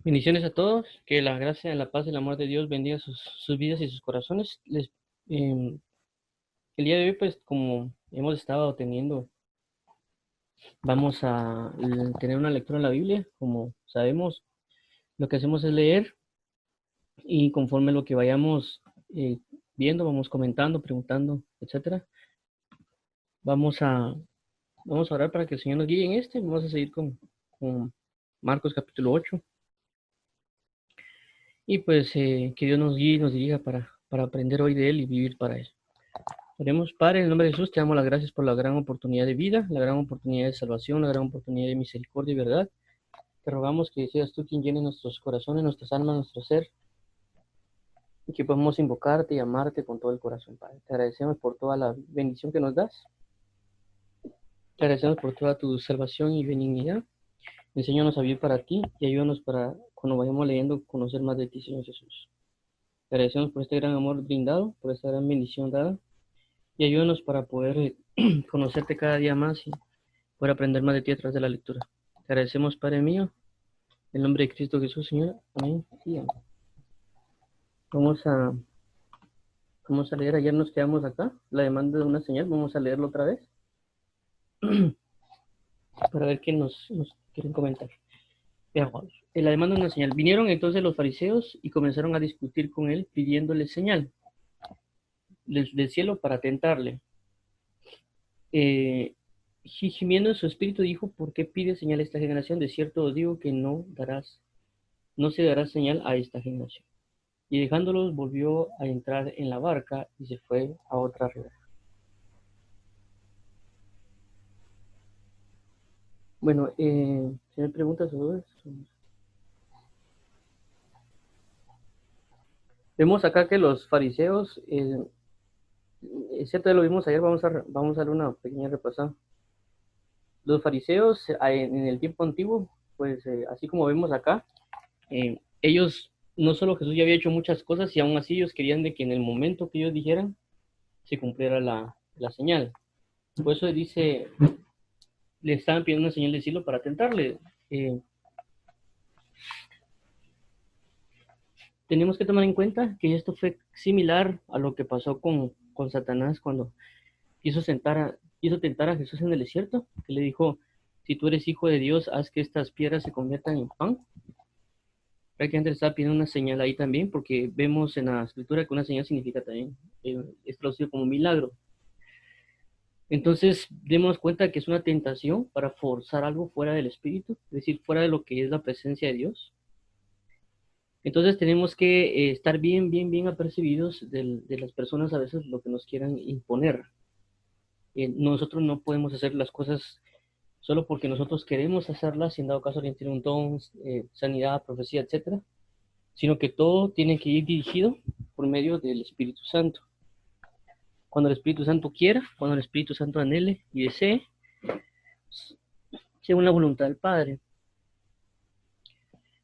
Bendiciones a todos, que la gracia, la paz y el amor de Dios bendiga sus vidas y sus corazones. El día de hoy, pues, como hemos estado teniendo, vamos a tener una lectura en la Biblia. Como sabemos, lo que hacemos es leer y conforme lo que vayamos eh, viendo, vamos comentando, preguntando, etcétera. Vamos a, vamos a orar para que el Señor nos guíe en este. Vamos a seguir con Marcos capítulo 8 y pues que Dios nos guíe y nos dirija para aprender hoy de Él y vivir para Él. Oremos, Padre, en el nombre de Jesús, te damos las gracias por la gran oportunidad de vida, la gran oportunidad de salvación, la gran oportunidad de misericordia y verdad. Te rogamos que seas tú quien llene nuestros corazones, nuestras almas, nuestro ser, y que podamos invocarte y amarte con todo el corazón, Padre. Te agradecemos por toda la bendición que nos das. Te agradecemos por toda tu salvación y benignidad. Enséñanos a vivir para ti y ayúdanos para, cuando vayamos leyendo, conocer más de ti, Señor Jesús. Te agradecemos por este gran amor brindado, por esta gran bendición dada, y ayúdanos para poder conocerte cada día más y por aprender más de ti a través de la lectura. Te agradecemos, Padre mío, en el nombre de Cristo Jesús, Señor. Amén y amén. Vamos a, vamos a leer, ayer nos quedamos acá, la demanda de una señal, vamos a leerlo otra vez para ver qué nos quieren comentar. Veamos. La demanda de una señal. Vinieron entonces los fariseos y comenzaron a discutir con él pidiéndole señal del cielo para tentarle. Eh, Gimiendo en su espíritu dijo, ¿por qué pide señal a esta generación? De cierto os digo que no se dará señal a esta generación. Y dejándolos volvió a entrar en la barca y se fue a otra ribera. Bueno, si me preguntas sobre eso, vemos acá que los fariseos, es cierto, ya lo vimos ayer, vamos a dar una pequeña repasada. Los fariseos en el tiempo antiguo, pues así como vemos acá, ellos, no solo Jesús ya había hecho muchas cosas y aún así ellos querían de que en el momento que ellos dijeran se cumpliera la señal. Por eso dice, le estaban pidiendo una señal de cielo para tentarle. Eh, Tenemos que tomar en cuenta que esto fue similar a lo que pasó con Satanás cuando quiso tentar a Jesús en el desierto, que le dijo, si tú eres hijo de Dios, haz que estas piedras se conviertan en pan. Prácticamente le estaba pidiendo una señal ahí también, porque vemos en la escritura que una señal significa también, es traducido como milagro. Entonces, demos cuenta que es una tentación para forzar algo fuera del espíritu, es decir, fuera de lo que es la presencia de Dios. Entonces tenemos que estar bien apercibidos de las personas a veces lo que nos quieran imponer. Nosotros no podemos hacer las cosas solo porque nosotros queremos hacerlas, si en dado caso alguien tiene un don, sanidad, profecía, etcétera, sino que todo tiene que ir dirigido por medio del Espíritu Santo. Cuando el Espíritu Santo quiera, cuando el Espíritu Santo anhele y desee, según la voluntad del Padre.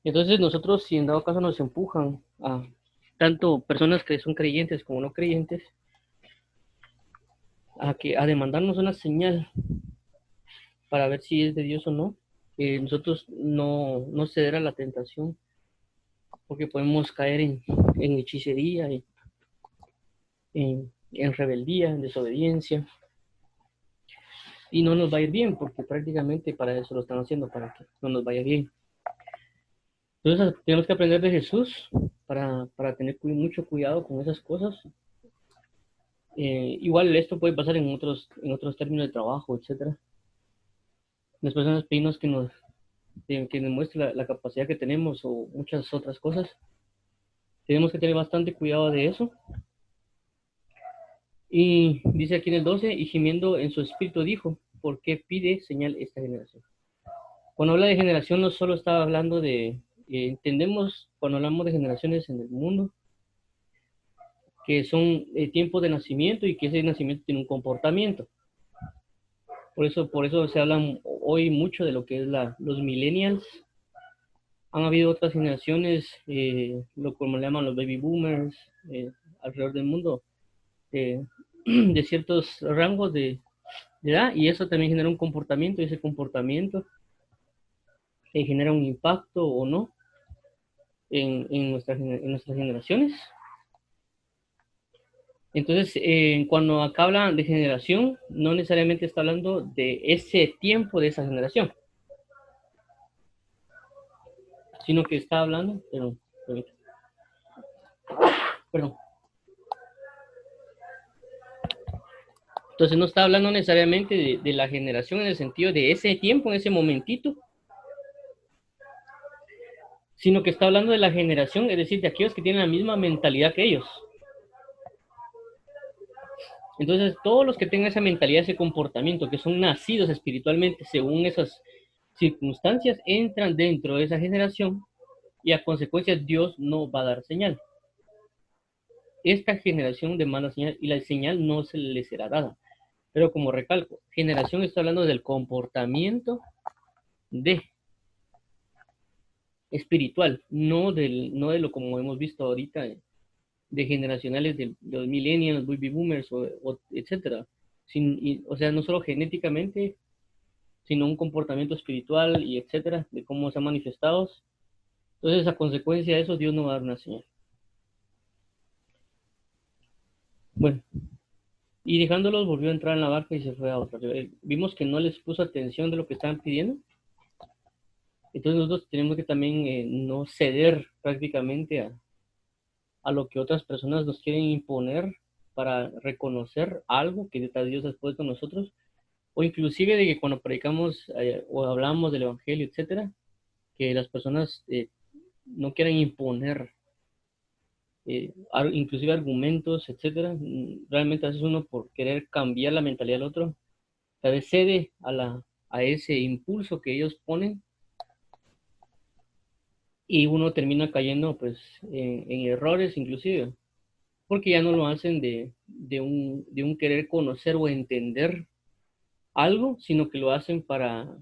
Entonces nosotros, si en dado caso nos empujan a tanto personas que son creyentes como no creyentes, a demandarnos una señal para ver si es de Dios o no, nosotros no ceder a la tentación, porque podemos caer en hechicería, en rebeldía, en desobediencia, y no nos va a ir bien, porque prácticamente para eso lo están haciendo, para que no nos vaya bien. Entonces tenemos que aprender de Jesús para tener mucho cuidado con esas cosas. Igual esto puede pasar en otros términos de trabajo, etcétera. Las personas pedimos que nos muestre la capacidad que tenemos o muchas otras cosas. Tenemos que tener bastante cuidado de eso. Y dice aquí en el 12, y gimiendo en su espíritu dijo, ¿por qué pide señal esta generación? Cuando habla de generación no solo está hablando entendemos cuando hablamos de generaciones en el mundo, que son tiempos de nacimiento y que ese nacimiento tiene un comportamiento. Por eso se habla hoy mucho de lo que es los millennials. Han habido otras generaciones, como le llaman los baby boomers, alrededor del mundo, de ciertos rangos de edad, y eso también genera un comportamiento, y ese comportamiento genera un impacto o no. en nuestras generaciones. Entonces, cuando acá habla de generación, no necesariamente está hablando de ese tiempo de esa generación, sino que está hablando, perdón. Entonces no está hablando necesariamente de la generación en el sentido de ese tiempo, en ese momentito, sino que está hablando de la generación, es decir, de aquellos que tienen la misma mentalidad que ellos. Entonces, todos los que tengan esa mentalidad, ese comportamiento, que son nacidos espiritualmente según esas circunstancias, entran dentro de esa generación y a consecuencia Dios no va a dar señal. Esta generación demanda señal y la señal no se le será dada. Pero como recalco, generación está hablando del comportamiento de espiritual, no de lo como hemos visto ahorita de generacionales de los millennials, baby boomers, etcétera. O sea, no solo genéticamente, sino un comportamiento espiritual y etcétera, de cómo se han manifestado. Entonces, a consecuencia de eso, Dios no va a dar una señal. Bueno, y dejándolos, volvió a entrar en la barca y se fue a otra. Vimos que no les puso atención de lo que estaban pidiendo. Entonces, nosotros tenemos que también no ceder prácticamente a lo que otras personas nos quieren imponer para reconocer algo que Dios ha puesto en nosotros, o inclusive de que cuando predicamos o hablamos del Evangelio, etcétera, que las personas no quieran imponer inclusive argumentos, etcétera. Realmente a veces uno por querer cambiar la mentalidad del otro, tal vez cede a ese impulso que ellos ponen y uno termina cayendo pues en errores inclusive, porque ya no lo hacen de un querer conocer o entender algo, sino que lo hacen para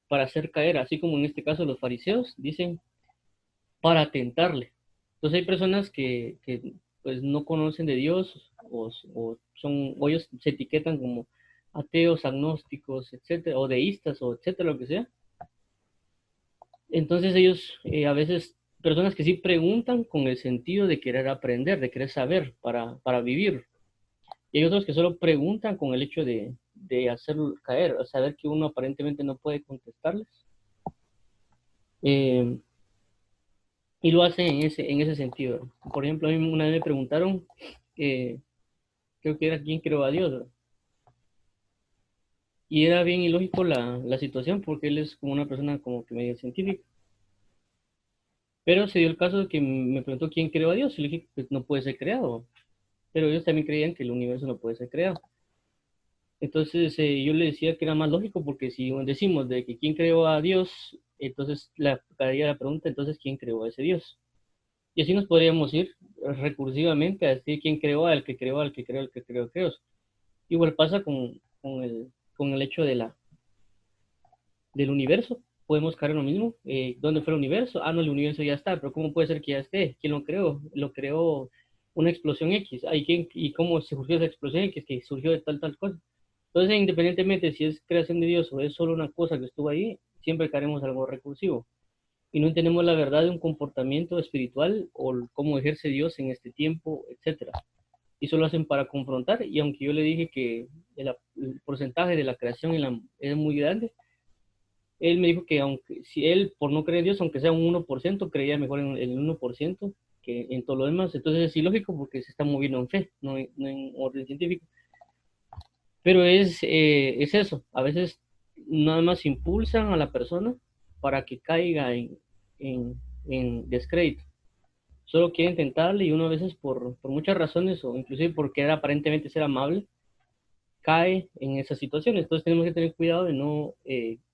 hacer caer, así como en este caso los fariseos dicen, para tentarle. Entonces hay personas que pues no conocen de Dios o ellos se etiquetan como ateos, agnósticos, etcétera, o deístas, o etcétera, lo que sea. Entonces ellos a veces, personas que sí preguntan con el sentido de querer aprender, de querer saber para vivir. Y hay otros que solo preguntan con el hecho de hacerlo caer, o saber que uno aparentemente no puede contestarles. Eh, y lo hacen en ese sentido. Por ejemplo, a mí una vez me preguntaron, eh, creo que era quién creó a Dios, ¿verdad? Y era bien ilógico la situación porque él es como una persona como que medio científica. Pero se dio el caso de que me preguntó quién creó a Dios y le dije que pues, no puede ser creado. Pero ellos también creían que el universo no puede ser creado. Entonces yo le decía que era más lógico porque si decimos de que quién creó a Dios, entonces caería la pregunta, entonces quién creó a ese Dios. Y así nos podríamos ir recursivamente a decir quién creó al que creó, al que creó, al que creó, creó. Igual pasa con el hecho del universo. Podemos caer en lo mismo. ¿Dónde fue el universo? Ah, no, el universo ya está, pero ¿cómo puede ser que ya esté? ¿Quién lo creó? Lo creó una explosión X. ¿Y cómo se surgió esa explosión X? Que surgió de tal cosa. Entonces, independientemente si es creación de Dios o es solo una cosa que estuvo ahí, siempre caeremos en algo recursivo. Y no entendemos la verdad de un comportamiento espiritual o cómo ejerce Dios en este tiempo, etcétera. Y solo hacen para confrontar. Y aunque yo le dije que el porcentaje de la creación es muy grande, él me dijo que aunque si él por no creer en Dios, aunque sea un 1%, creía mejor en el 1% que en todo lo demás. Entonces es ilógico porque se está moviendo en fe, no en orden científico. Pero es eso, a veces nada más impulsan a la persona para que caiga en, en descrédito. Solo quieren tentarle y uno a veces por muchas razones o inclusive por querer aparentemente ser amable, cae en esas situaciones. Entonces tenemos que tener cuidado de no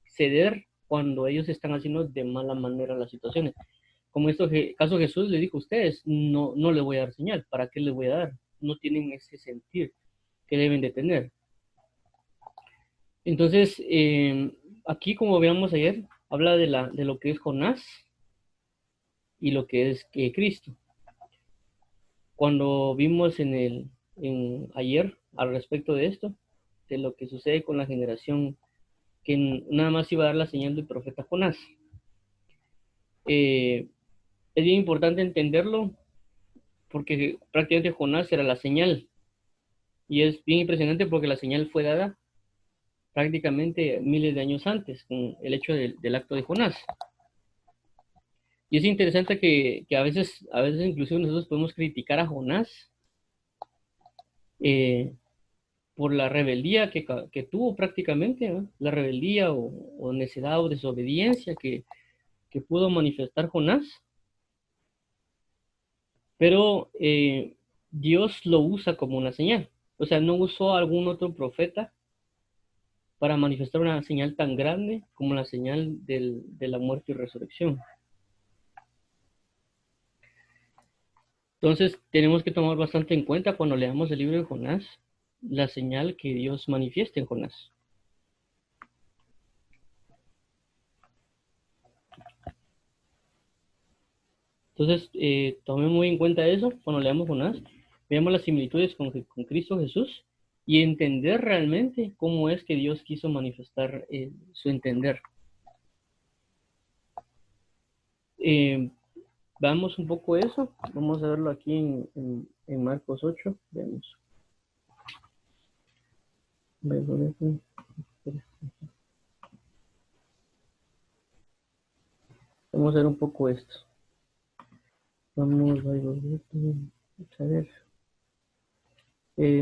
ceder cuando ellos están haciendo de mala manera las situaciones. Como esto caso Jesús le dijo a ustedes, no le voy a dar señal, ¿para qué les voy a dar? No tienen ese sentir que deben de tener. Entonces, aquí como veamos ayer, habla de lo que es Jonás y lo que es Cristo. Cuando vimos ayer al respecto de esto, de lo que sucede con la generación que nada más iba a dar la señal del profeta Jonás. Es bien importante entenderlo porque prácticamente Jonás era la señal. Y es bien impresionante porque la señal fue dada prácticamente miles de años antes, con el hecho del acto de Jonás. Y es interesante que a veces inclusive nosotros podemos criticar a Jonás eh, por la rebeldía que tuvo prácticamente, ¿no? La rebeldía o necedad o desobediencia que pudo manifestar Jonás, pero Dios lo usa como una señal. O sea, no usó a algún otro profeta para manifestar una señal tan grande como la señal de la muerte y resurrección. Entonces, tenemos que tomar bastante en cuenta cuando leamos el libro de Jonás, la señal que Dios manifiesta en Jonás. Entonces, tomemos muy en cuenta eso cuando leamos Jonás, veamos las similitudes con Cristo Jesús y entender realmente cómo es que Dios quiso manifestar su entender. Eh, Veamos un poco eso, vamos a verlo aquí en Marcos 8, veamos. Vamos a ver un poco esto. Vamos a ver.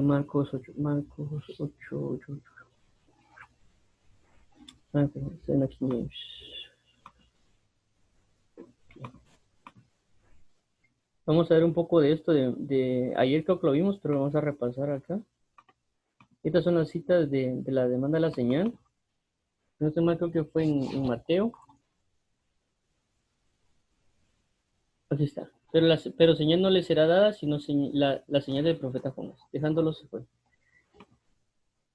Marcos 8, Marcos 8, 8, 8. Ah, están aquí. Vamos a ver un poco de esto ayer creo que lo vimos, pero vamos a repasar acá. Estas son las citas de la demanda de la señal. No sé más, creo que fue en Mateo. Aquí está. Pero señal no le será dada, sino la señal del profeta Jonás. Dejándolo se fue.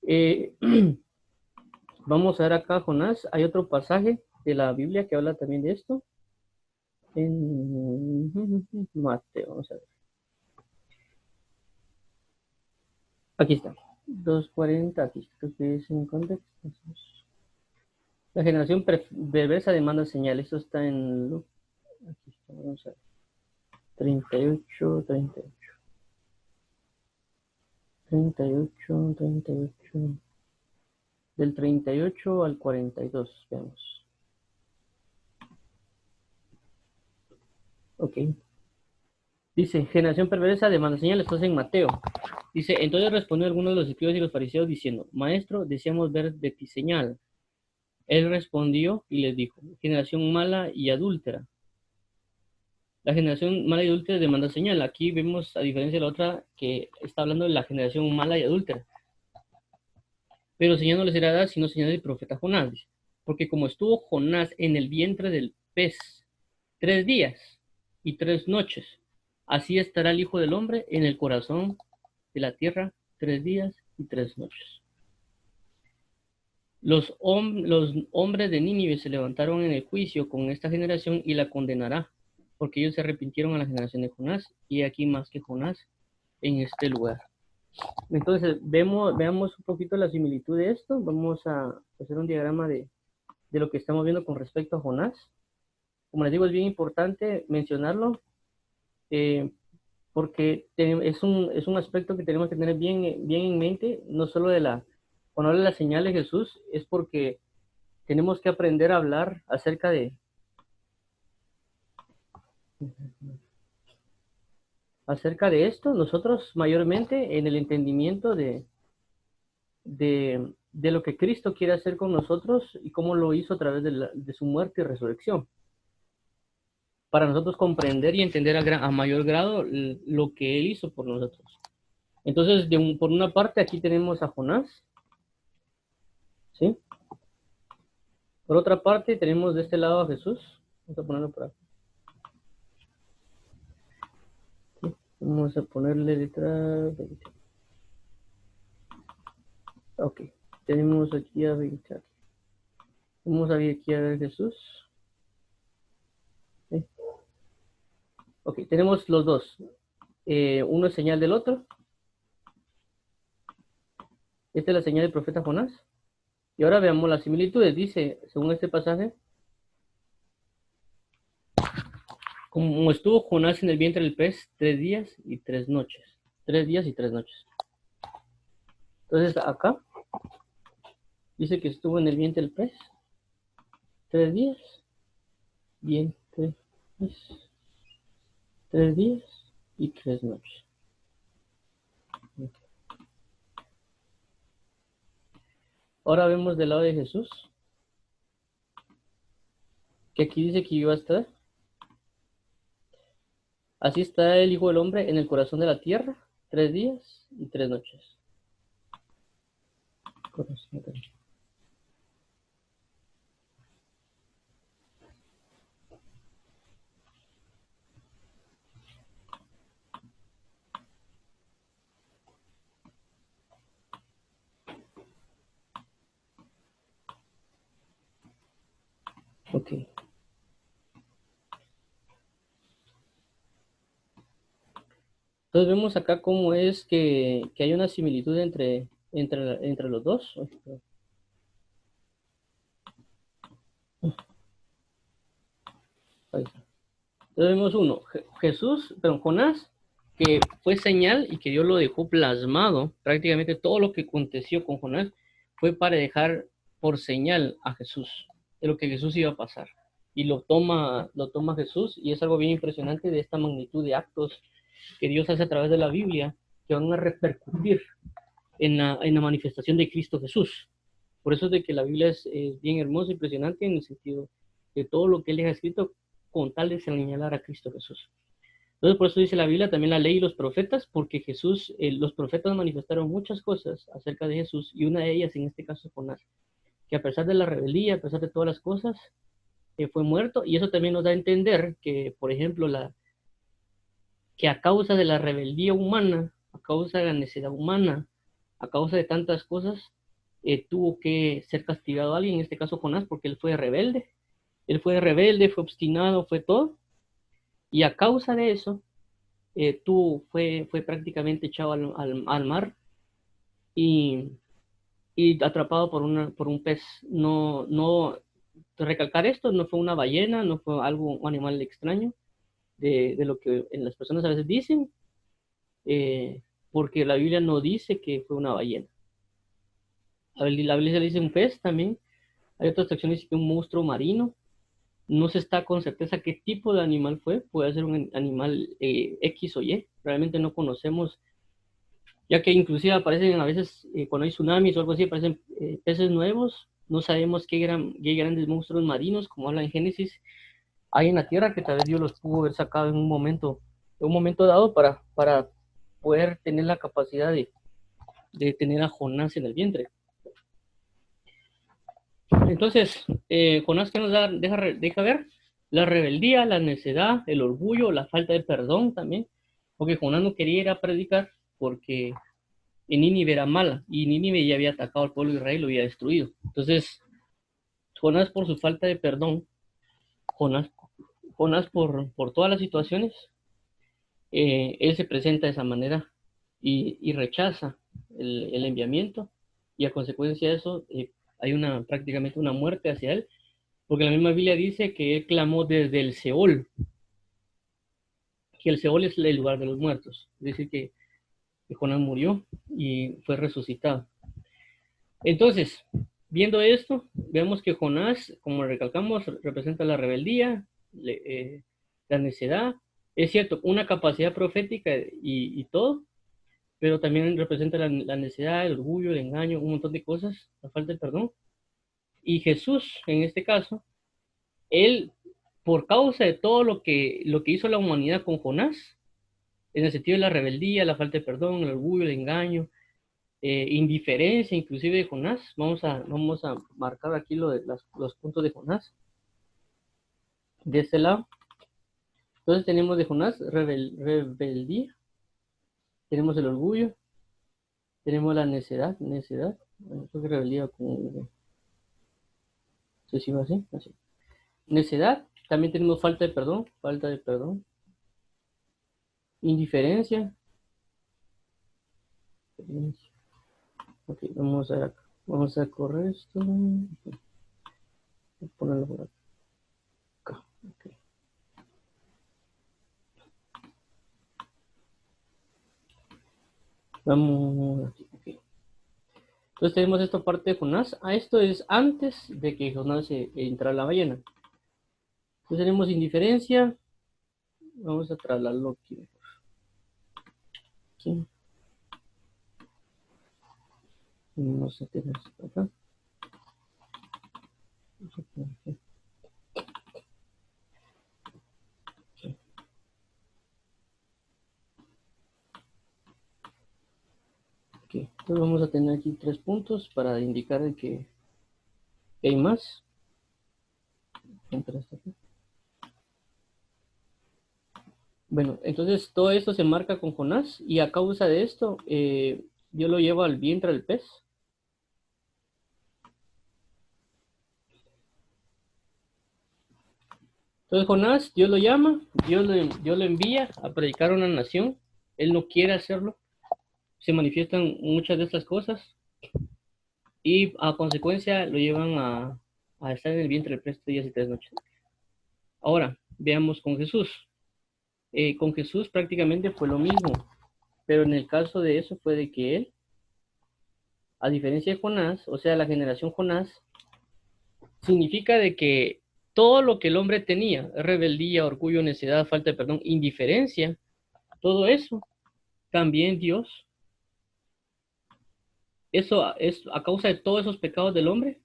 Eh, Vamos a ver acá Jonás. Hay otro pasaje de la Biblia que habla también de esto. En Mateo, vamos a ver. Aquí está. 240, aquí creo que es en contexto. La generación perversa demanda señal. Esto está en aquí está, vamos a ver. 38, 38. 38, 38. Del 38 al 42, veamos. Ok. Dice, generación perversa demanda señal. Esto es en Mateo. Dice, entonces respondió algunos de los escribas y los fariseos diciendo, Maestro, deseamos ver de ti señal. Él respondió y les dijo, generación mala y adúltera. La generación mala y adúltera demanda señal. Aquí vemos, a diferencia de la otra, que está hablando de la generación mala y adúltera. Pero señal no les será dada, sino señal del profeta Jonás. Porque como estuvo Jonás en el vientre del pez 3 días y 3 noches, así estará el Hijo del Hombre en el corazón de la tierra 3 días y 3 noches. Los hombres de Nínive se levantaron en el juicio con esta generación y la condenará, porque ellos se arrepintieron a la generación de Jonás, y aquí más que Jonás en este lugar. Entonces, veamos un poquito la similitud de esto. Vamos a hacer un diagrama de lo que estamos viendo con respecto a Jonás. Como les digo, es bien importante mencionarlo, porque es un aspecto que tenemos que tener bien en mente, no solo cuando habla de la señal de Jesús, es porque tenemos que aprender a hablar acerca de esto, nosotros mayormente en el entendimiento de lo que Cristo quiere hacer con nosotros y cómo lo hizo a través de su muerte y resurrección. Para nosotros comprender y entender a mayor grado lo que Él hizo por nosotros. Entonces, por una parte, aquí tenemos a Jonás, ¿sí? Por otra parte, tenemos de este lado a Jesús. Vamos a ponerlo por aquí. ¿Sí? Vamos a ponerle detrás. Ok, tenemos aquí a 20. Vamos a ver aquí a ver Jesús. ¿Sí? Ok, tenemos los dos. Uno es señal del otro. Esta es la señal del profeta Jonás. Y ahora veamos las similitudes. Dice, según este pasaje, Como estuvo Jonás en el vientre del pez 3 días y 3 noches. 3 días y 3 noches. Entonces acá dice que estuvo en el vientre del pez 3 días, vientre, pez, 3 días y 3 noches. Ahora vemos del lado de Jesús, que aquí dice que iba a estar. Así está el Hijo del Hombre en el corazón de la tierra, 3 días y 3 noches. Ok. Entonces vemos acá cómo es que hay una similitud entre los dos. Ahí está. Entonces vemos uno, Jesús, pero Jonás, que fue señal y que Dios lo dejó plasmado. Prácticamente todo lo que aconteció con Jonás fue para dejar por señal a Jesús, de lo que Jesús iba a pasar. Y lo toma Jesús, y es algo bien impresionante de esta magnitud de actos que Dios hace a través de la Biblia, que van a repercutir en la manifestación de Cristo Jesús. Por eso es de que la Biblia es bien hermosa, impresionante en el sentido de todo lo que Él ha escrito con tal de señalar a Cristo Jesús. Entonces, por eso dice la Biblia también la ley y los profetas, porque Jesús, los profetas manifestaron muchas cosas acerca de Jesús, y una de ellas en este caso es Jonás, que a pesar de la rebeldía, a pesar de todas las cosas, fue muerto, y eso también nos da a entender que, por ejemplo, que a causa de la rebeldía humana, a causa de la necesidad humana, a causa de tantas cosas, tuvo que ser castigado alguien, en este caso Jonás, porque él fue rebelde, fue obstinado, fue todo, y a causa de eso, fue prácticamente echado al mar y, y atrapado por un pez. No, recalcar esto, no fue una ballena, no fue un animal extraño de lo que las personas a veces dicen, eh, porque la Biblia no dice que fue una ballena. La Biblia dice un pez también. Hay otras secciones que un monstruo marino. No se está con certeza qué tipo de animal fue. Puede ser un animal X o Y. Realmente no conocemos, ya que inclusive aparecen a veces, cuando hay tsunamis o algo así, aparecen peces nuevos. No sabemos qué grandes monstruos marinos, como habla en Génesis, hay en la tierra, que tal vez Dios los pudo haber sacado en un momento dado para poder tener la capacidad de tener a Jonás en el vientre. Entonces, Jonás, ¿qué nos deja ver? La rebeldía, la necedad, el orgullo, la falta de perdón también, porque Jonás no quería ir a predicar porque en Nínive era mala, y Nínive ya había atacado al pueblo de Israel y lo había destruido. Entonces, Jonás, por su falta de perdón, Jonás, Jonás por todas las situaciones, él se presenta de esa manera y rechaza el enviamiento, y a consecuencia de eso, hay prácticamente una muerte hacia él, porque la misma Biblia dice que él clamó desde el Seol, que el Seol es el lugar de los muertos. Es decir, que Jonás murió y fue resucitado. Entonces, viendo esto, vemos que Jonás, como recalcamos, representa la rebeldía, la necedad. Es cierto, una capacidad profética y todo, pero también representa la necedad, el orgullo, el engaño, un montón de cosas, la falta de perdón. Y Jesús, en este caso, él, por causa de todo lo que hizo la humanidad con Jonás, en el sentido de la rebeldía, la falta de perdón, el orgullo, el engaño, indiferencia inclusive de Jonás, vamos a marcar aquí los puntos de Jonás, de este lado. Entonces tenemos de Jonás rebeldía, tenemos el orgullo, tenemos la necedad, bueno, creo que rebeldía como, no sé si va así, necedad, también tenemos falta de perdón, indiferencia. Ok, vamos a correr esto, ponerlo por acá. Ok. Vamos aquí, ok. Entonces tenemos esta parte de Jonás. Esto es antes de que Jonás entra a la ballena. Entonces tenemos indiferencia. Vamos a trasladarlo aquí. Aquí. Vamos a tener esto acá. Vamos a poner aquí. Ok. Ok. Entonces vamos a tener aquí 3 puntos para indicar que hay más. Bueno, entonces todo esto se marca con Jonás y a causa de esto, Dios lo lleva al vientre del pez. Entonces Jonás, Dios lo llama, Dios lo envía a predicar a una nación. Él no quiere hacerlo. Se manifiestan muchas de estas cosas y a consecuencia lo llevan a estar en el vientre del pez 3 días y 3 noches. Ahora, veamos con Jesús. Con Jesús prácticamente fue lo mismo, pero en el caso de eso fue de que él, a diferencia de Jonás, o sea, la generación Jonás, significa de que todo lo que el hombre tenía, rebeldía, orgullo, necedad, falta de perdón, indiferencia, todo eso, también Dios, eso es a causa de todos esos pecados del hombre,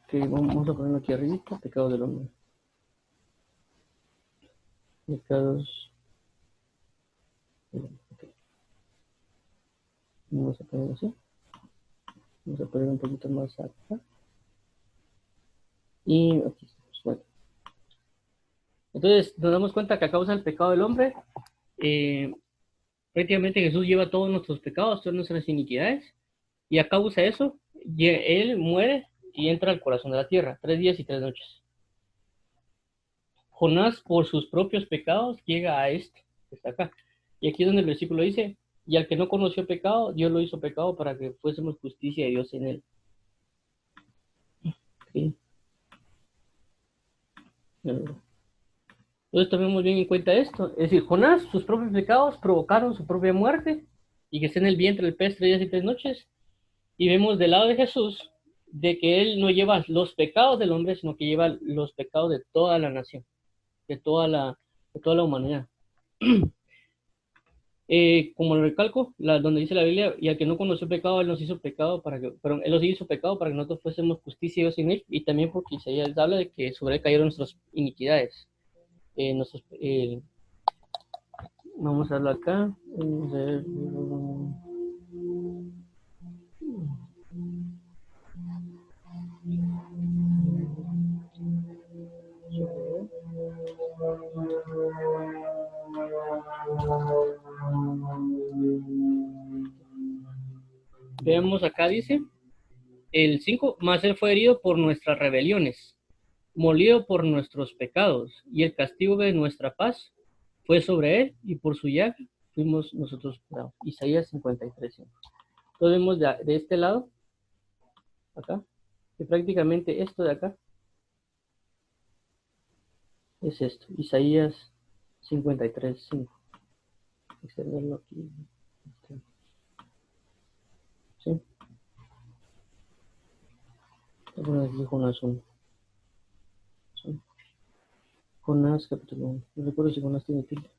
que vamos a ponerlo aquí arriba, pecados del hombre, pecados del hombre. Okay. Vamos a poner así, vamos a poner un poquito más acá, y aquí estamos. Bueno, entonces nos damos cuenta que a causa del pecado del hombre, eh, prácticamente Jesús lleva todos nuestros pecados, todas nuestras iniquidades, y a causa de eso, él muere y entra al corazón de la tierra, 3 días y 3 noches. Jonás, por sus propios pecados, llega a este, que está acá. Y aquí es donde el versículo dice, y al que no conoció pecado, Dios lo hizo pecado para que fuésemos justicia de Dios en él. ¿Sí? Entonces tomemos bien en cuenta esto. Es decir, Jonás, sus propios pecados provocaron su propia muerte y que está en el vientre del pez 3 días y 3 noches. Y vemos del lado de Jesús de que él no lleva los pecados del hombre, sino que lleva los pecados de toda la nación, de toda la humanidad. Como lo recalco, donde dice la Biblia, y al que no conoció pecado, él nos hizo pecado él nos hizo pecado para que nosotros fuésemos justicia sin él, y también porque Isaías habla de que sobre él cayeron nuestras iniquidades. Nuestros, vamos a verlo acá. Vamos a ver, veamos acá, dice el 5, más él fue herido por nuestras rebeliones, molido por nuestros pecados, y el castigo de nuestra paz fue sobre él, y por su llaga fuimos nosotros curados. Isaías 53. Entonces vemos de este lado, acá, que prácticamente esto de acá es esto, Isaías 53:5. Extenderlo aquí. ¿Sí? Voy a poner aquí Jonás 1. ¿Sí? Jonás capítulo 1. No recuerdo si Jonás tiene tilde.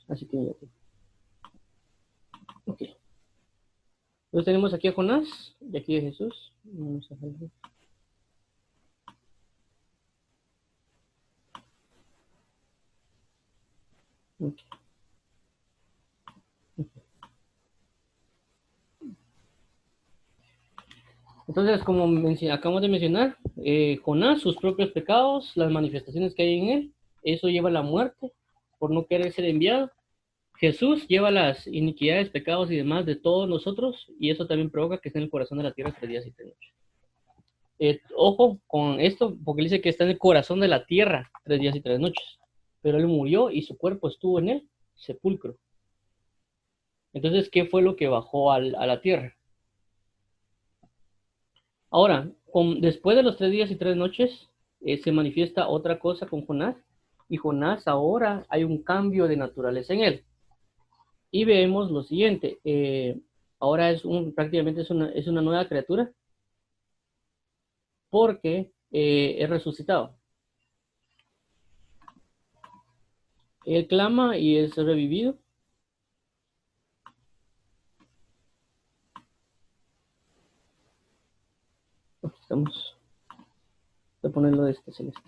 Así tiene ya tilde. Ok. Entonces tenemos aquí a Jonás y aquí a Jesús. Vamos a dejarlo. Okay. Entonces, como acabamos de mencionar, Jonás, sus propios pecados, las manifestaciones que hay en él, eso lleva a la muerte por no querer ser enviado. Jesús lleva las iniquidades, pecados y demás de todos nosotros, y eso también provoca que esté en el corazón de la tierra 3 días y 3 noches. Ojo con esto, porque él dice que está en el corazón de la tierra 3 días y 3 noches, pero él murió y su cuerpo estuvo en el sepulcro. Entonces, ¿qué fue lo que bajó a la tierra? Ahora, después de los 3 días y 3 noches, se manifiesta otra cosa con Jonás, y Jonás ahora hay un cambio de naturaleza en él. Y vemos lo siguiente, ahora prácticamente es una nueva criatura porque es resucitado. Él clama y es revivido. Aquí estamos. Voy a ponerlo de este celeste.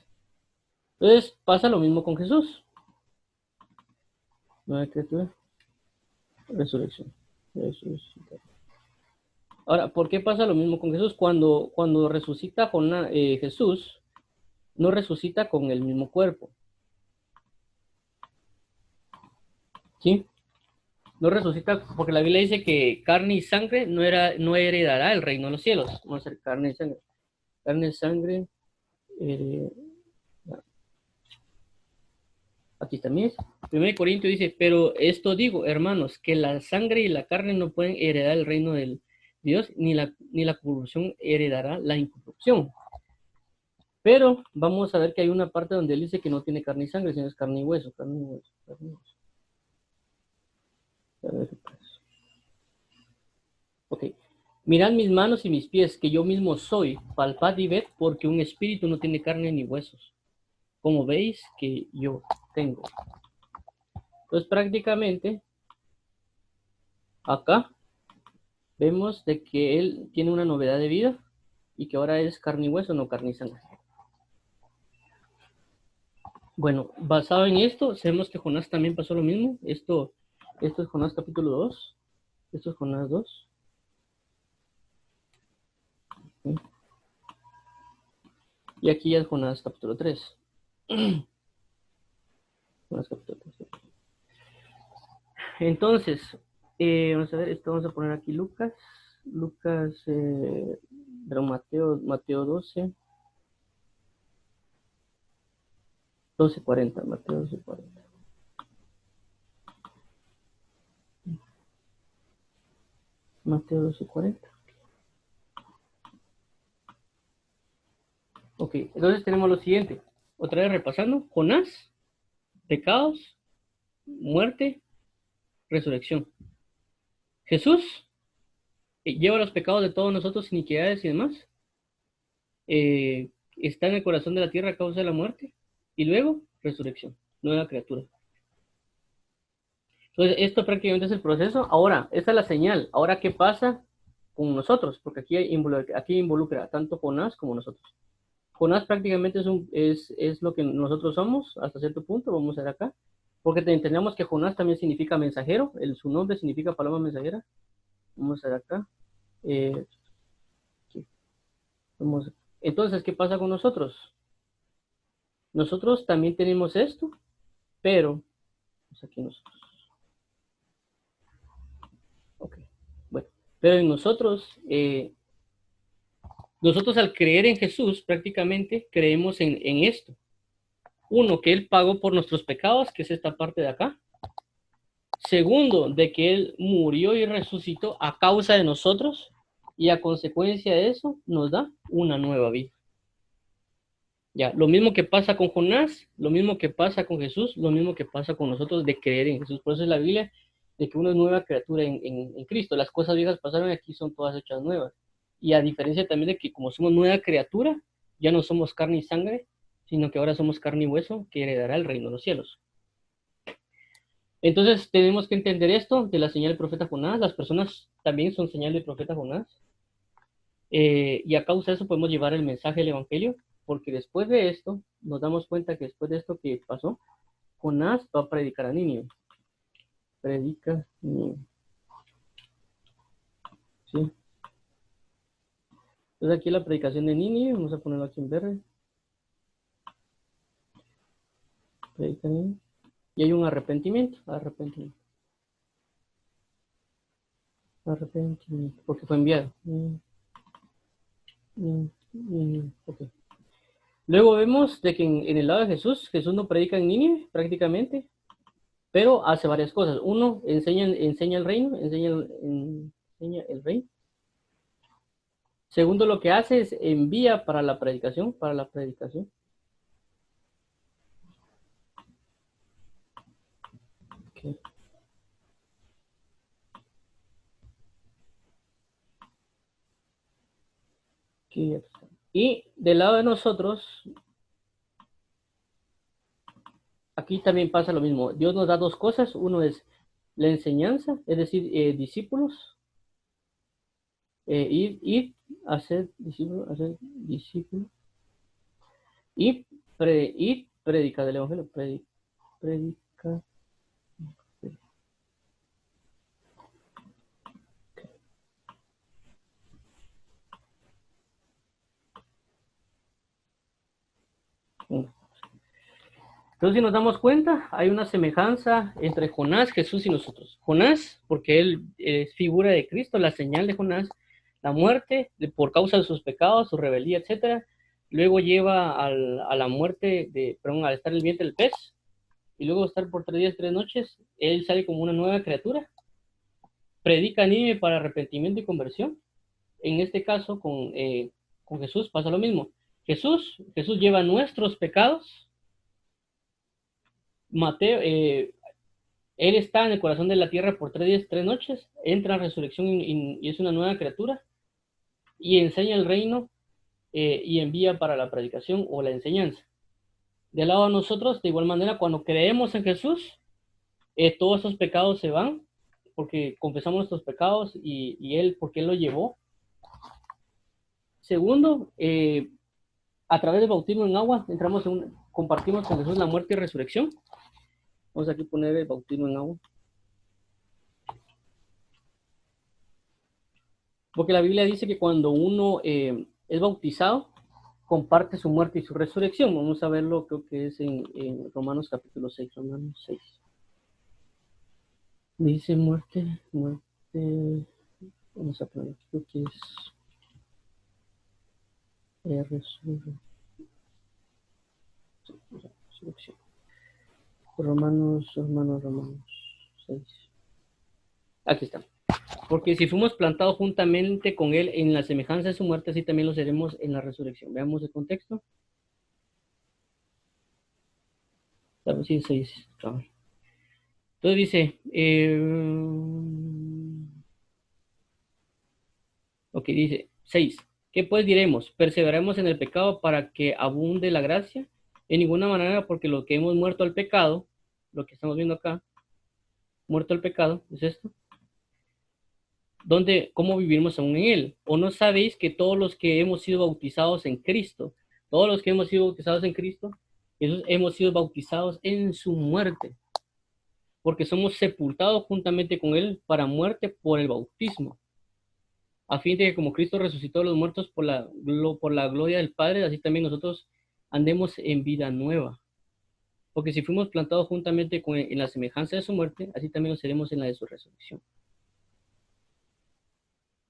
Entonces pasa lo mismo con Jesús. Nueva criatura, resurrección. Ahora, ¿por qué pasa lo mismo con Jesús? Cuando resucita Jesús, no resucita con el mismo cuerpo. ¿Sí? No resucita porque la Biblia dice que carne y sangre no heredará el reino de los cielos. Vamos a hacer carne y sangre. Carne y sangre. Eh, aquí también es. 1 Corintios dice, pero esto digo, hermanos, que la sangre y la carne no pueden heredar el reino de Dios, ni la corrupción heredará la incorrupción. Pero vamos a ver que hay una parte donde él dice que no tiene carne y sangre, sino es carne y hueso, carne y hueso, carne y hueso. A ver, pues. Ok. Mirad mis manos y mis pies, que yo mismo soy, palpad y ved, porque un espíritu no tiene carne ni huesos, como veis que yo tengo. Entonces prácticamente acá vemos de que él tiene una novedad de vida y que ahora es carne y hueso, no carne y sangre. Bueno, basado en esto, sabemos que Jonás también pasó lo mismo. Esto es Jonás capítulo 2. Esto es Jonás 2. Y aquí ya es Jonás capítulo 3. Jonás capítulo 3. Entonces, vamos a ver, esto vamos a poner aquí Lucas. Lucas, pero Mateo 12. 12:40, Mateo 12:40. Mateo 12:40. Ok, entonces tenemos lo siguiente. Otra vez repasando. Jonás, pecados, muerte, resurrección. Jesús lleva los pecados de todos nosotros, iniquidades y demás. Está en el corazón de la tierra a causa de la muerte. Y luego, resurrección, nueva criatura. Entonces, esto prácticamente es el proceso. Ahora, esta es la señal. Ahora, ¿qué pasa con nosotros? Porque aquí involucra tanto Jonás como nosotros. Jonás prácticamente es lo que nosotros somos hasta cierto punto. Vamos a ver acá. Porque entendemos que Jonás también significa mensajero. Su nombre significa paloma mensajera. Vamos a ver acá. Eh, entonces, ¿qué pasa con nosotros? Nosotros también tenemos esto, pero aquí nosotros. Ok, bueno, pero en nosotros al creer en Jesús, prácticamente creemos en esto. Uno, que Él pagó por nuestros pecados, que es esta parte de acá. Segundo, de que Él murió y resucitó a causa de nosotros y a consecuencia de eso nos da una nueva vida. Ya, lo mismo que pasa con Jonás, lo mismo que pasa con Jesús, lo mismo que pasa con nosotros de creer en Jesús. Por eso es la Biblia de que uno es nueva criatura en Cristo. Las cosas viejas pasaron y aquí son todas hechas nuevas. Y a diferencia también de que como somos nueva criatura, ya no somos carne y sangre, sino que ahora somos carne y hueso que heredará el reino de los cielos. Entonces tenemos que entender esto de la señal del profeta Jonás. Las personas también son señal del profeta Jonás. Y a causa de eso podemos llevar el mensaje del Evangelio, porque después de esto, nos damos cuenta que después de esto que pasó, Jonás va a predicar a Nínive. Predica Nínive. ¿Sí? Entonces aquí la predicación de Nínive, vamos a ponerlo aquí en verde. Predica Nínive. Y hay un arrepentimiento, porque fue enviado. Okay. Luego vemos de que en el lado de Jesús no predica en Nínive prácticamente, pero hace varias cosas. Uno, enseña el reino, enseña el reino. Segundo, lo que hace es envía para la predicación, Ok. Aquí está. Y del lado de nosotros, aquí también pasa lo mismo. Dios nos da dos cosas. Uno es la enseñanza, es decir, discípulos, ir, hacer discípulos, y predicar del evangelio, predicar. Entonces, si nos damos cuenta, hay una semejanza entre Jonás, Jesús y nosotros. Jonás, porque él es figura de Cristo, la señal de Jonás, la muerte por causa de sus pecados, su rebeldía, etcétera. Luego lleva a la muerte, perdón, al estar en el vientre del pez, y luego estar por 3 días, 3 noches, él sale como una nueva criatura. Predica anime para arrepentimiento y conversión. En este caso, con Jesús pasa lo mismo. Jesús lleva nuestros pecados. Mateo, él está en el corazón de la tierra por 3 días, 3 noches, entra en resurrección y es una nueva criatura y enseña el reino, y envía para la predicación o la enseñanza. De lado a nosotros, de igual manera, cuando creemos en Jesús, todos esos pecados se van porque confesamos nuestros pecados porque Él lo llevó. Segundo, a través del bautismo en agua, compartimos con Jesús la muerte y resurrección. Vamos aquí a poner el bautismo en agua. Porque la Biblia dice que cuando uno es bautizado, comparte su muerte y su resurrección. Vamos a verlo, creo que es en Romanos capítulo 6. Romanos 6. Dice muerte. Vamos a poner, creo que es resurrección. Romanos 6. Aquí está. Porque si fuimos plantados juntamente con Él en la semejanza de su muerte, así también lo seremos en la resurrección. Veamos el contexto. Sí, 6. Entonces dice, ok, dice 6. ¿Qué pues diremos? ¿Perseveraremos en el pecado para que abunde la gracia? En ninguna manera, porque lo que hemos muerto al pecado, lo que estamos viendo acá, muerto al pecado, es esto. ¿Cómo vivimos aún en él? ¿O no sabéis que todos los que hemos sido bautizados en Cristo, todos los que hemos sido bautizados en Cristo, hemos sido bautizados en su muerte? Porque somos sepultados juntamente con él para muerte por el bautismo, a fin de que como Cristo resucitó a los muertos por la gloria del Padre, así también nosotros andemos en vida nueva. Porque si fuimos plantados juntamente en la semejanza de su muerte, así también lo seremos en la de su resurrección.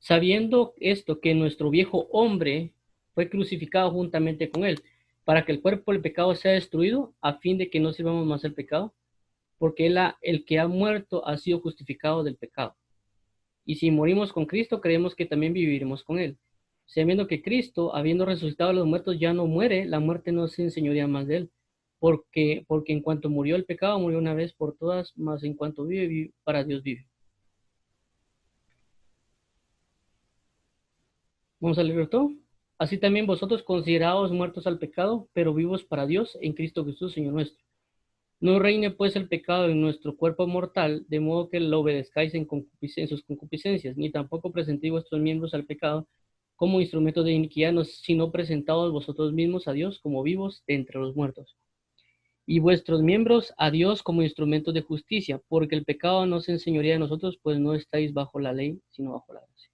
Sabiendo esto, que nuestro viejo hombre fue crucificado juntamente con él, para que el cuerpo del pecado sea destruido, a fin de que no sirvamos más al pecado, porque el que ha muerto ha sido justificado del pecado. Y si morimos con Cristo, creemos que también viviremos con Él. Sabiendo que Cristo, habiendo resucitado a los muertos, ya no muere, la muerte no se enseñorea más de Él. Porque en cuanto murió el pecado, murió una vez por todas, mas en cuanto vive, para Dios vive. Vamos a leer todo. Así también vosotros considerados muertos al pecado, pero vivos para Dios en Cristo Jesús, Señor nuestro. No reine pues el pecado en nuestro cuerpo mortal, de modo que lo obedezcáis en sus concupiscencias, ni tampoco presentéis vuestros miembros al pecado como instrumentos de iniquidad, sino presentados vosotros mismos a Dios como vivos de entre los muertos, y vuestros miembros a Dios como instrumentos de justicia, porque el pecado no se enseñorea de nosotros, pues no estáis bajo la ley, sino bajo la gracia.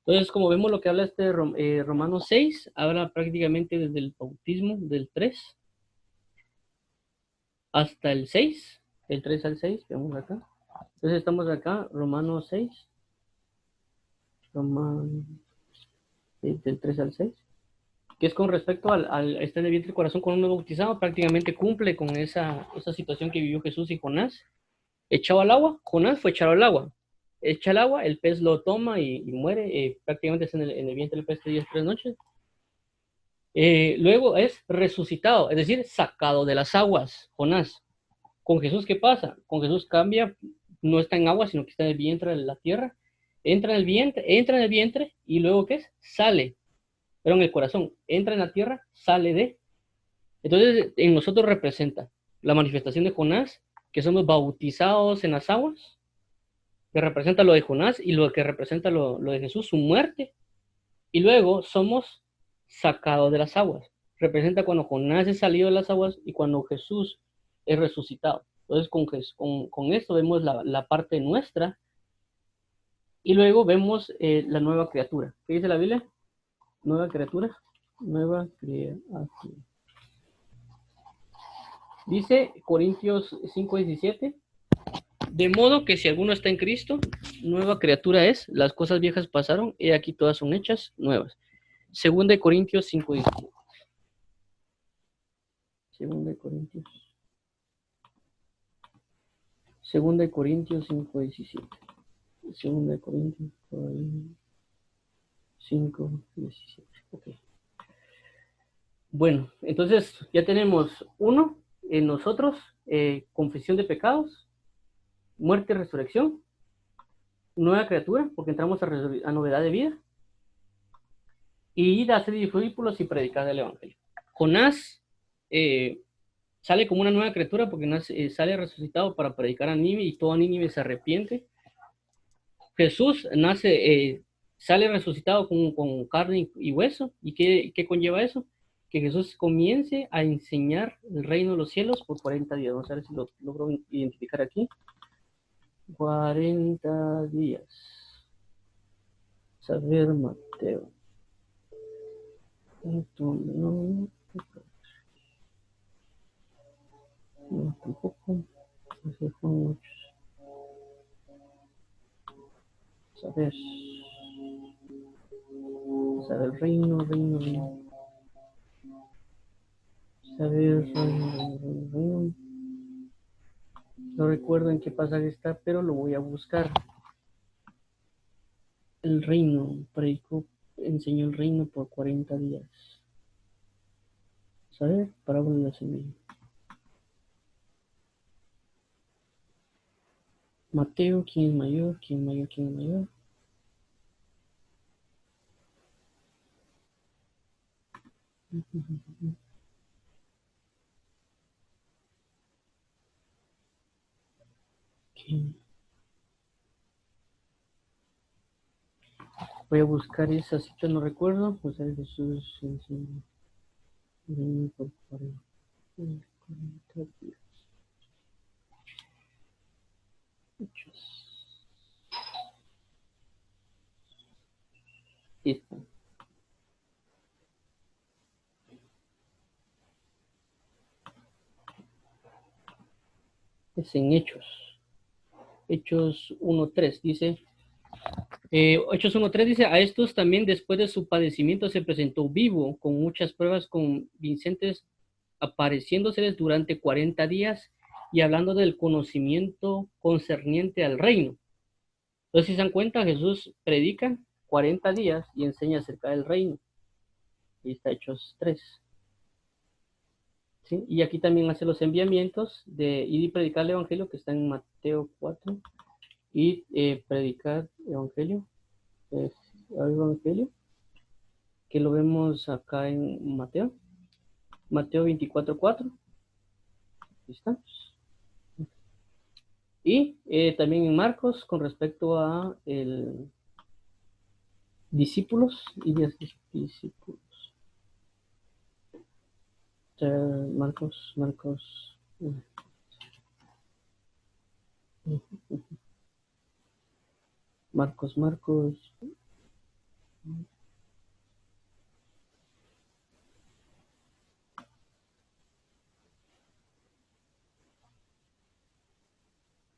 Entonces, como vemos lo que habla Romanos 6, habla prácticamente desde el bautismo del 3 hasta el 6, del 3 al 6, veamos acá. Entonces estamos acá, Romanos 6, Romanos 6, del 3 al 6, que es con respecto al estar en el vientre del corazón con un bautizado, prácticamente cumple con esa situación que vivió Jesús y Jonás. Echado al agua, Jonás fue echado al agua. Echa al agua, el pez lo toma y muere, prácticamente está en el vientre del pez 3 días, 3 noches. Luego es resucitado, es decir, sacado de las aguas, Jonás. Con Jesús, ¿qué pasa? Con Jesús cambia, no está en agua, sino que está en el vientre de la tierra. Entra en el vientre y luego ¿qué es? Sale, pero en el corazón, entra en la tierra, sale de. Entonces, en nosotros representa la manifestación de Jonás, que somos bautizados en las aguas, que representa lo de Jonás, y lo que representa lo de Jesús, su muerte, y luego somos sacados de las aguas. Representa cuando Jonás es salido de las aguas y cuando Jesús es resucitado. Entonces, con esto vemos la parte nuestra y luego vemos la nueva criatura. ¿Qué dice la Biblia? Nueva criatura. Nueva criatura. Dice Corintios 5:17. De modo que si alguno está en Cristo, nueva criatura es, las cosas viejas pasaron, y aquí todas son hechas nuevas. Segunda de Corintios 5:17. Segunda de Corintios. Segunda de Corintios 5:17. Segunda de Corintios 5:17. Ok. Bueno, entonces ya tenemos uno en nosotros, confesión de pecados, muerte y resurrección, nueva criatura, porque entramos a novedad de vida, y ir a hacer discípulos y predicar el evangelio. Jonás sale como una nueva criatura porque sale resucitado para predicar a Nínive y todo Nínive se arrepiente. Jesús sale resucitado con carne y hueso. ¿Y qué conlleva eso? Que Jesús comience a enseñar el reino de los cielos por 40 días. Vamos a ver si lo logro identificar aquí. 40 días. Saber Mateo. No, tampoco. Saber. Saber reino. Saber reino. No recuerdo en qué pasaje está, pero lo voy a buscar. El reino, predicó, enseñó el reino por 40 días. ¿Saber? Parábola de la semilla. Mateo, ¿quién es mayor? ¿Quién es mayor? ¿Quién es mayor? ¿Quién? Voy a buscar esa cita, no recuerdo. Pues el Jesús enseñó el reino por 40 días. Hechos. Esta. Es en Hechos. Hechos 1:3 dice. Hechos 1:3 dice, a estos también después de su padecimiento se presentó vivo, con muchas pruebas convincentes, apareciéndoseles durante 40 días y hablando del conocimiento concerniente al reino. Entonces, si se dan cuenta, Jesús predica 40 días y enseña acerca del reino. Y está Hechos 3. ¿Sí? Y aquí también hace los enviamientos de ir y predicar el evangelio, que está en Mateo 4. Y predicar evangelio. Evangelio. Que lo vemos acá en Mateo. Mateo 24:4. Ahí está. Y también en Marcos con respecto a el discípulos y discípulos. Marcos. Marcos.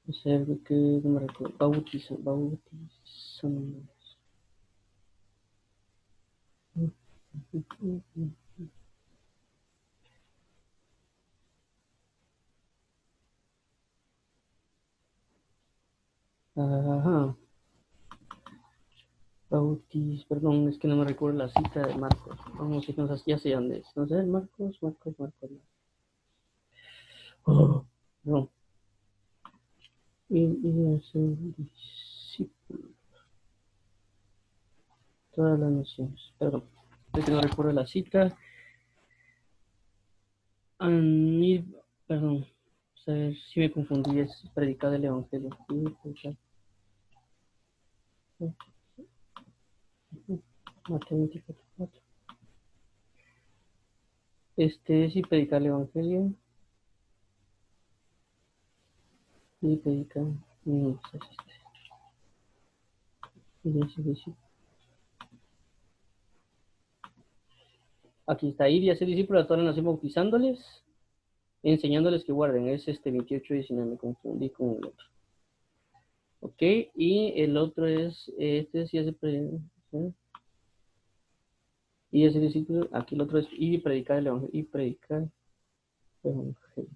O sea, que no me recuerdo. Bautizando. Ajá. Perdón, es que no me recuerdo la cita de Marcos. Vamos a ver, ya sé dónde es. No sé, Marcos. Oh, no. y hacer discípulos todas las naciones. Perdón, es que no recuerdo la cita. Anid, perdón, a ver si me confundí, es predicar el evangelio. Mateo 24. Sí, predicar el evangelio y predicar. No, pues es este. Aquí está, ir y hacer discípulos a todas las naciones bautizándoles, enseñándoles que guarden. Es 28:19, me confundí con el otro. Ok, y el otro es, sí hace ¿sí? Y hacer discípulos, aquí el otro es ir y predicar el evangelio, y predicar el evangelio.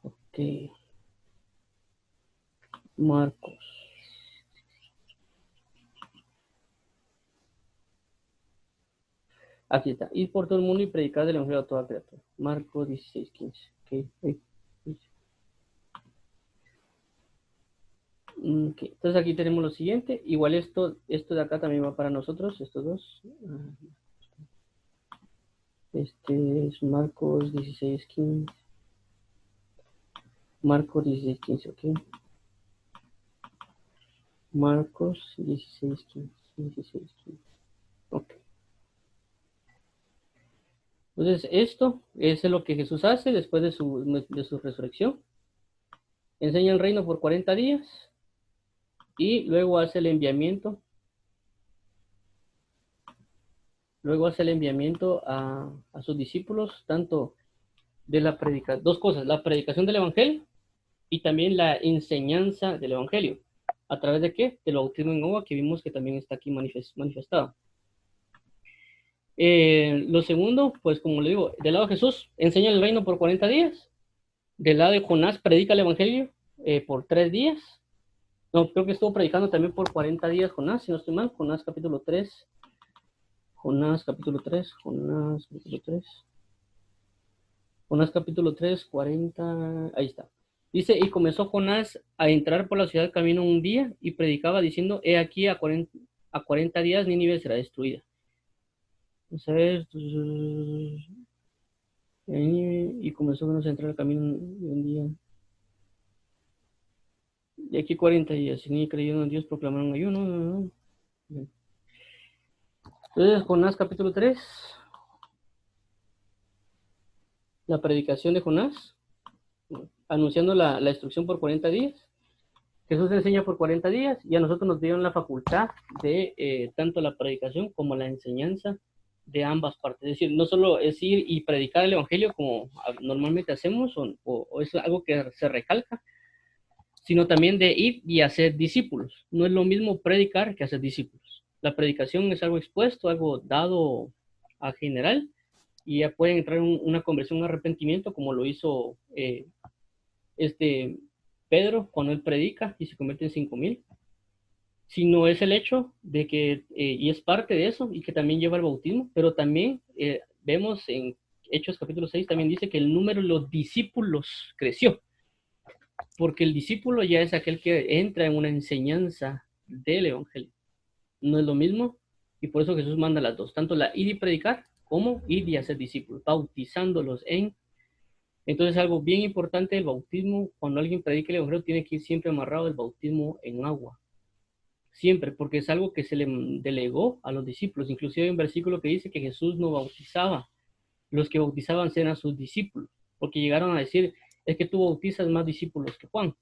Ok, Marcos. Aquí está, ir por todo el mundo y predicar el evangelio a toda criatura. Marcos 16:15. Okay. Ok, entonces aquí tenemos lo siguiente. Igual esto de acá también va para nosotros, estos dos. Este es Marcos 16:15. Marcos 16:15, ok. Marcos 16:15. 16:15. Ok. Entonces, esto es lo que Jesús hace después de su resurrección. Enseña el reino por 40 días y luego hace el enviamiento. Luego hace el enviamiento a sus discípulos, tanto de la predicación, dos cosas, la predicación del evangelio y también la enseñanza del evangelio. ¿A través de qué? Del bautismo en agua, que vimos que también está aquí manifestado. Lo segundo, pues como le digo, del lado de Jesús, enseña el reino por 40 días. Del lado de Jonás, predica el evangelio por 3 días. No, creo que estuvo predicando también por 40 días Jonás, si no estoy mal. Jonás capítulo 3. Jonás capítulo 3. Jonás capítulo 3. Jonás capítulo 3, 40. Ahí está. Dice, y comenzó Jonás a entrar por la ciudad camino un día y predicaba diciendo, he aquí a 40 días Nínive será destruida. Vamos a ver. Y comenzó a entrar al camino un día. Y aquí 40 días. Si ni creyeron en Dios, proclamaron ayuno. Entonces, Jonás capítulo 3. La predicación de Jonás, anunciando la destrucción por 40 días. Jesús enseña por 40 días y a nosotros nos dieron la facultad de tanto la predicación como la enseñanza de ambas partes. Es decir, no solo es ir y predicar el evangelio como normalmente hacemos o es algo que se recalca, sino también de ir y hacer discípulos. No es lo mismo predicar que hacer discípulos. La predicación es algo expuesto, algo dado a general, y ya pueden entrar en una conversión, un arrepentimiento, como lo hizo Pedro cuando él predica y se convierte en 5,000. Sino es el hecho de que, y es parte de eso, y que también lleva el bautismo, pero también vemos en Hechos capítulo 6, también dice que el número de los discípulos creció, porque el discípulo ya es aquel que entra en una enseñanza del evangelio. No es lo mismo, y por eso Jesús manda las dos, tanto la ir y predicar como ir y hacer discípulos, bautizándolos en. Entonces, algo bien importante del bautismo, cuando alguien predica el evangelio, tiene que ir siempre amarrado el bautismo en agua. Siempre, porque es algo que se le delegó a los discípulos. Inclusive hay un versículo que dice que Jesús no bautizaba. Los que bautizaban eran sus discípulos, porque llegaron a decir, es que tú bautizas más discípulos que Juan.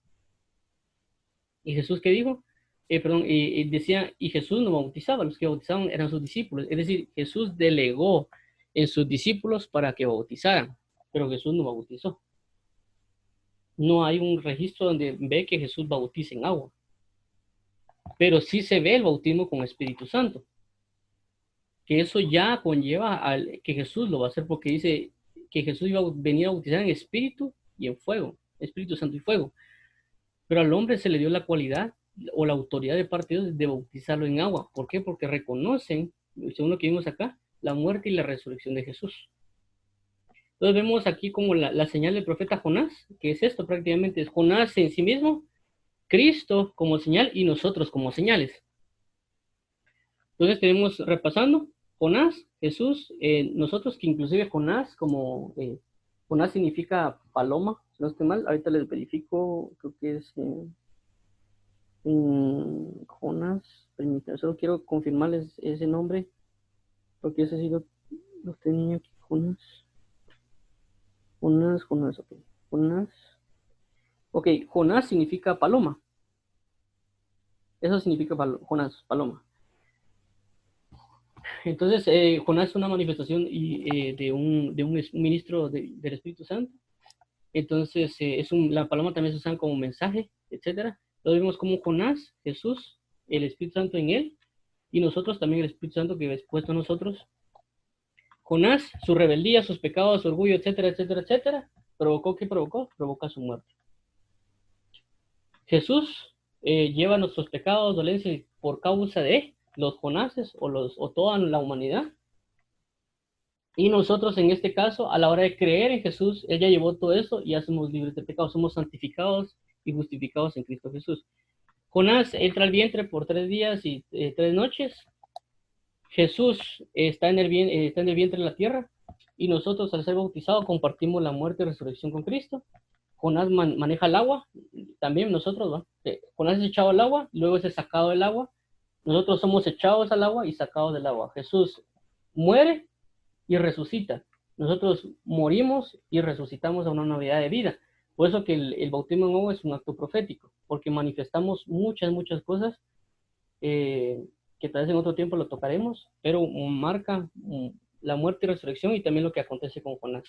¿Y Jesús qué dijo? Perdón, y decía, y Jesús no bautizaba, los que bautizaban eran sus discípulos. Es decir, Jesús delegó en sus discípulos para que bautizaran, pero Jesús no bautizó. No hay un registro donde ve que Jesús bautiza en agua, pero sí se ve el bautismo con Espíritu Santo, que eso ya conlleva que Jesús lo va a hacer, porque dice que Jesús iba a venir a bautizar en espíritu y en fuego, Espíritu Santo y fuego, pero al hombre se le dio la cualidad o la autoridad de parte de Dios de bautizarlo en agua. ¿Por qué? Porque reconocen, según lo que vimos acá, la muerte y la resurrección de Jesús. Entonces vemos aquí como la señal del profeta Jonás, que es esto prácticamente, es Jonás en sí mismo, Cristo como señal y nosotros como señales. Entonces tenemos repasando, Jonás, Jesús, nosotros que inclusive Jonás como, Jonás significa paloma, si no estoy mal, ahorita les verifico, creo que es Jonás, permítanme, solo quiero confirmarles ese nombre, porque ese sí lo tenía aquí, Jonás, ok, Jonás, ok, Jonás significa paloma, eso significa Jonás, paloma. Entonces, Jonás es una manifestación de un ministro del Espíritu Santo. Entonces, la paloma también se usa como mensaje, etcétera. Entonces vemos como Jonás, Jesús, el Espíritu Santo en él, y nosotros también el Espíritu Santo que es puesto en nosotros. Jonás, su rebeldía, sus pecados, su orgullo, etcétera, etcétera, etcétera, provocó, ¿qué provocó? Provoca su muerte. Jesús lleva nuestros pecados, dolencias por causa de los Jonases o toda la humanidad. Y nosotros en este caso, a la hora de creer en Jesús, Él ya llevó todo eso y ya somos libres de pecado, somos santificados y justificados en Cristo Jesús. Jonás entra al vientre por 3 días y 3 noches. Jesús está en el vientre de la tierra y nosotros al ser bautizados compartimos la muerte y resurrección con Cristo. Jonás maneja el agua, también nosotros, ¿va? Jonás es echado al agua, luego es sacado del agua. Nosotros somos echados al agua y sacados del agua. Jesús muere y resucita. Nosotros morimos y resucitamos a una novedad de vida. Por eso que el bautismo nuevo es un acto profético, porque manifestamos muchas cosas que tal vez en otro tiempo lo tocaremos, pero marca la muerte y resurrección y también lo que acontece con Jonás.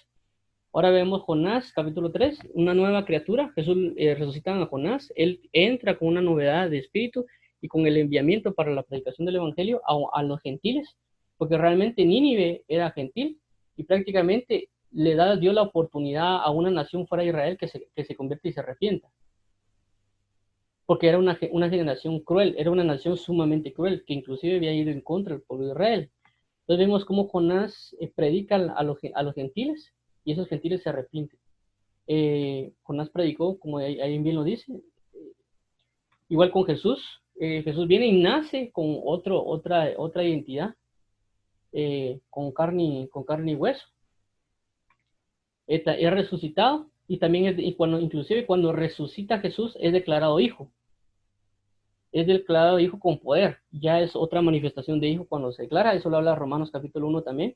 Ahora vemos Jonás, capítulo 3, una nueva criatura. Jesús resucita a Jonás, él entra con una novedad de espíritu y con el enviamiento para la predicación del evangelio a los gentiles, porque realmente Nínive era gentil y prácticamente dio la oportunidad a una nación fuera de Israel que se convierte y se arrepienta. Porque era una generación cruel, era una nación sumamente cruel, que inclusive había ido en contra del pueblo de Israel. Entonces vemos cómo Jonás predica a los gentiles y esos gentiles se arrepienten. Jonás predicó, como ahí bien lo dice, igual con Jesús. Jesús viene y nace con otra identidad, con carne y hueso. Es resucitado y también inclusive cuando resucita Jesús es declarado hijo. Es declarado hijo con poder. Ya es otra manifestación de hijo cuando se declara. Eso lo habla Romanos capítulo 1 también.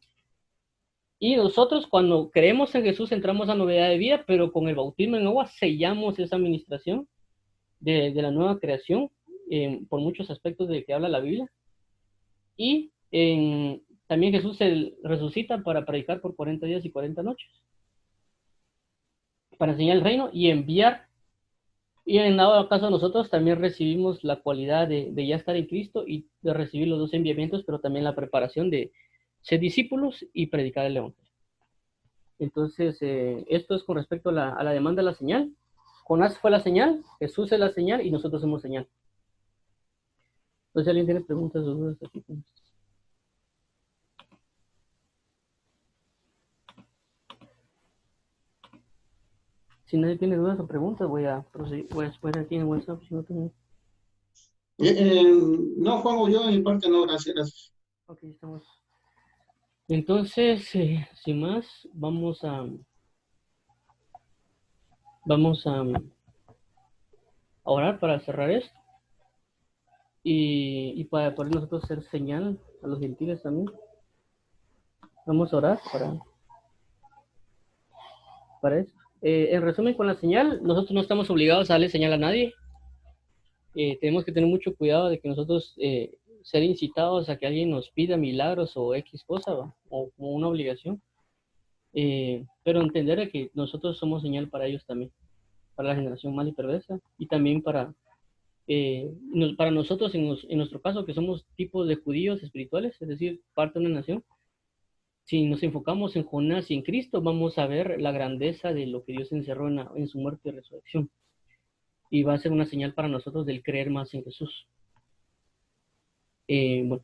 Y nosotros cuando creemos en Jesús entramos a novedad de vida, pero con el bautismo en agua sellamos esa administración de la nueva creación por muchos aspectos de que habla la Biblia. Y también Jesús se resucita para predicar por 40 días y 40 noches. Para enseñar el reino y enviar. Y en dado caso nosotros también recibimos la cualidad de ya estar en Cristo y de recibir los dos enviamientos, pero también la preparación de ser discípulos y predicar el evangelio. Entonces, esto es con respecto a la demanda de la señal. Jonás fue la señal, Jesús es la señal y nosotros somos señal. Entonces, ¿alguien tiene preguntas o dudas aquí? Si nadie tiene dudas o preguntas, voy a proseguir. Voy a esperar aquí en WhatsApp. Si no, tengo... No, Juan, yo en mi parte no, gracias. Ok, estamos. Entonces, sin más, vamos a orar para cerrar esto y para poder nosotros hacer señal a los gentiles también. Vamos a orar para eso. En resumen, con la señal, nosotros no estamos obligados a darle señal a nadie. Tenemos que tener mucho cuidado de que nosotros ser incitados a que alguien nos pida milagros o X cosa, ¿va? O como una obligación. Pero entender que nosotros somos señal para ellos también, para la generación mal y perversa, y también para nosotros, en nuestro caso, que somos tipos de judíos espirituales, es decir, parte de una nación. Si nos enfocamos en Jonás y en Cristo, vamos a ver la grandeza de lo que Dios encerró en su muerte y resurrección. Y va a ser una señal para nosotros del creer más en Jesús. Bueno,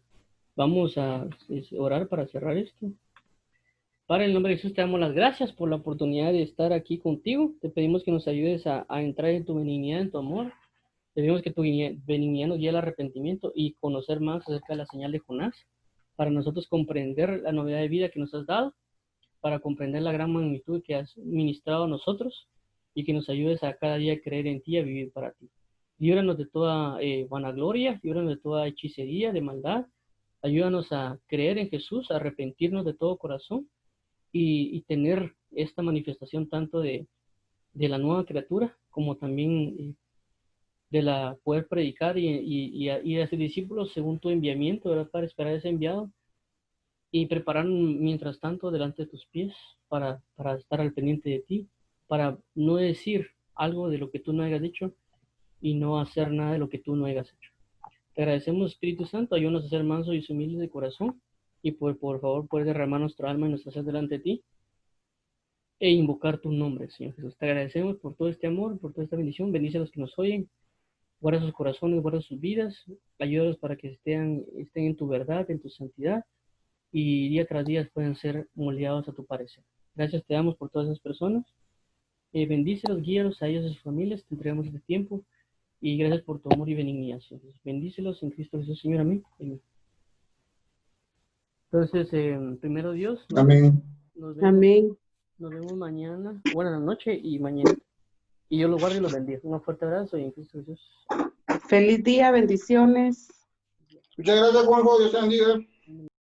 vamos a orar para cerrar esto. Padre, en el nombre de Jesús te damos las gracias por la oportunidad de estar aquí contigo. Te pedimos que nos ayudes a entrar en tu benignidad, en tu amor. Te pedimos que tu benignidad nos guíe al arrepentimiento y conocer más acerca de la señal de Jonás, para nosotros comprender la novedad de vida que nos has dado, para comprender la gran magnitud que has ministrado a nosotros y que nos ayudes a cada día a creer en ti y a vivir para ti. Líbranos de toda vanagloria, líbranos de toda hechicería, de maldad. Ayúdanos a creer en Jesús, a arrepentirnos de todo corazón y tener esta manifestación tanto de la nueva criatura como también de la poder predicar y hacer discípulos según tu enviamiento, ¿verdad? Para esperar ese enviado y preparar mientras tanto delante de tus pies para estar al pendiente de ti, para no decir algo de lo que tú no hayas dicho y no hacer nada de lo que tú no hayas hecho. Te agradecemos, Espíritu Santo, ayúdanos a ser mansos y humildes de corazón y por favor puedes derramar nuestra alma y nuestra sed delante de ti e invocar tu nombre, Señor Jesús. Te agradecemos por todo este amor, por toda esta bendición. Bendice a los que nos oyen, guarda sus corazones, guarda sus vidas, ayúdalos para que estén en tu verdad, en tu santidad y día tras día puedan ser moldeados a tu parecer. Gracias te damos por todas esas personas. Bendícelos, guíalos a ellos y a sus familias. Te entregamos este tiempo y gracias por tu amor y benignidad, Señor Jesús. Bendícelos en Cristo Jesús, Señor. Amén. Amén. Entonces, primero Dios, Amén. Amén. nos vemos mañana, buena noche y mañana. Y yo los guardo y los bendiga. Un fuerte abrazo y en Cristo Jesús. Feliz día, bendiciones. Muchas gracias, Juanjo. Dios te bendiga.